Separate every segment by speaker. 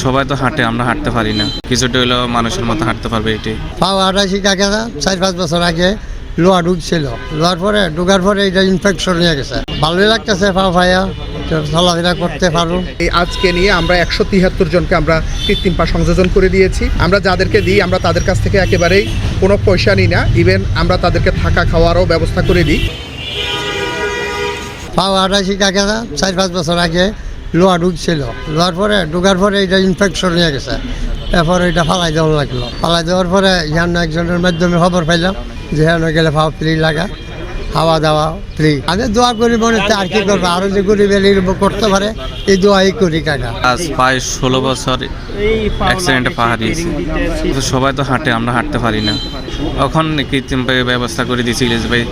Speaker 1: সবাই তো হাঁটে, আমরা হাঁটতে পারি না। কিছুটা হইলেও মানুষের মতো হাঁটতে পারবে এটাই।
Speaker 2: পাও হাঁটাইছি কাকে 4-5 বছর আগে লোহা ঢুকছিল, ঢুকার পরে এটা ইনফেকশন হয়ে গেছে। ভালোই লাগতেছে পাও ভাইয়া, চলাফেরা করতে পারো।
Speaker 3: এই আজকে নিয়ে আমরা 173 জনকে আমরা কৃত্রিম পা সংযোজন করে দিয়েছি। আমরা যাদেরকে দিই আমরা তাদের কাছ থেকে একেবারেই কোনো পয়সা নিই না, ইভেন আমরা তাদেরকে থাকা খাওয়ারও ব্যবস্থা করে দিই।
Speaker 2: পাও হাঁটাইছি কাকে 4-5 বছর আগে লোহা ঢুকছিল, ঢুকার পরে এটা ইনফেকশন হয়ে গেছে। এরপর এটা ফালাই দেওয়া লাগলো। ফালাই দেওয়ার পরে ইয়ান্ন একজনের মাধ্যমে খবর পাইলাম যে হ্যাঁ গেলে পাও ফ্রি লাগা, খাওয়া দাওয়া ফ্রি। আমি দোয়া করি মনে হচ্ছে আর কি করবো, আরো যে গরিব করতে পারে এই দোয়াই করি কাকা।
Speaker 1: আজ প্রায় 16 বছর অ্যাক্সিডেন্টে পা হারিয়েছি। সবাই তো হাঁটে, আমরা হাঁটতে পারি না। এখন কৃত্রিম পায়ে ব্যবস্থা করে দিয়েছি ইলিশ ভাই।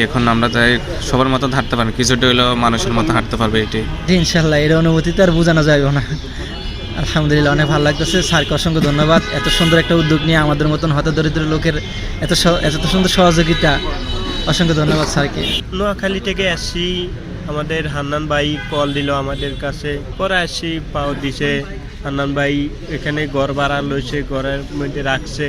Speaker 1: এখন আমরা তাই সবার মতো হাঁটতে পারি, কিছুটা হইলেও মানুষের মতো হাঁটতে পারবে এটাই।
Speaker 4: ইনশাল্লাহ এর অনুভূতি তো আর বোঝানো যাবে না। আলহামদুলিল্লাহ অনেক ভালো লাগতেছে। স্যারকে অসংখ্য ধন্যবাদ, এত সুন্দর একটা উদ্যোগ নিয়ে আমাদের মতন হতদরিদ্র লোকের এত সুন্দর সহযোগিতা। অসংখ্য ধন্যবাদ স্যারকে।
Speaker 5: নোয়াখালী থেকে আসছি, আমাদের হান্নান ভাই কল দিল আমাদের কাছে, পরে আসি পাও দিছে। হান্নান ভাই এখানে ঘর ভাড়া লইছে, ঘরের মধ্যে রাখছে,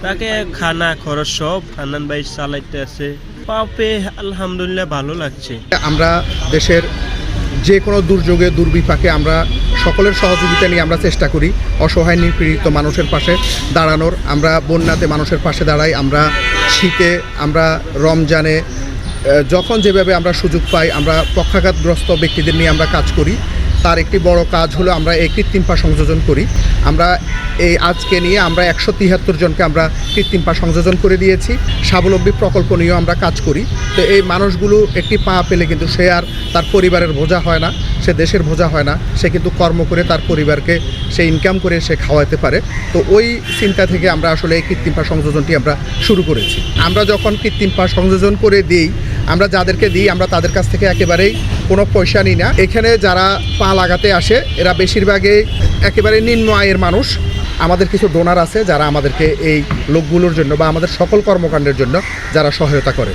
Speaker 5: তাকে খানা খরচ সব হান্নান ভাই চালাইতে আছে। পাও পেয়ে আলহামদুলিল্লাহ ভালো লাগছে।
Speaker 3: আমরা দেশের যে কোনো দুর্যোগে দুর্বিপাকে আমরা সকলের সহযোগিতা নিয়ে আমরা চেষ্টা করি অসহায় নিপীড়িত মানুষের পাশে দাঁড়ানোর। আমরা বন্যাতে মানুষের পাশে দাঁড়াই, আমরা শীতে, আমরা রমজানে, যখন যেভাবে আমরা সুযোগ পাই আমরা পক্ষাঘাতগ্রস্ত ব্যক্তিদের নিয়ে আমরা কাজ করি। তার একটি বড় কাজ হলো আমরা এই কৃত্রিম পা সংযোজন করি। আমরা এই আজকে নিয়ে আমরা 173 জনকে আমরা কৃত্রিম পা সংযোজন করে দিয়েছি। স্বাবলম্বী প্রকল্প নিয়েও আমরা কাজ করি। তো এই মানুষগুলো একটি পা পেলে কিন্তু সে আর তার পরিবারের বোঝা হয় না, সে দেশের বোঝা হয় না, সে কিন্তু কর্ম করে তার পরিবারকে সে ইনকাম করে সে খাওয়াতে পারে। তো ওই চিন্তা থেকে আমরা আসলে এই কৃত্রিম পা সংযোজনটি আমরা শুরু করেছি। আমরা যখন কৃত্রিম পা সংযোজন করে দিই, আমরা যাদেরকে দিই আমরা তাদের কাছ থেকে একেবারেই কোনো পয়সা নিই না। এখানে যারা পা লাগাতে আসে এরা বেশিরভাগই একেবারে নিম্ন আয়ের মানুষ। আমাদের কিছু ডোনার আছে যারা আমাদেরকে এই লোকগুলোর জন্য বা আমাদের সকল কর্মকাণ্ডের জন্য যারা সহায়তা করে।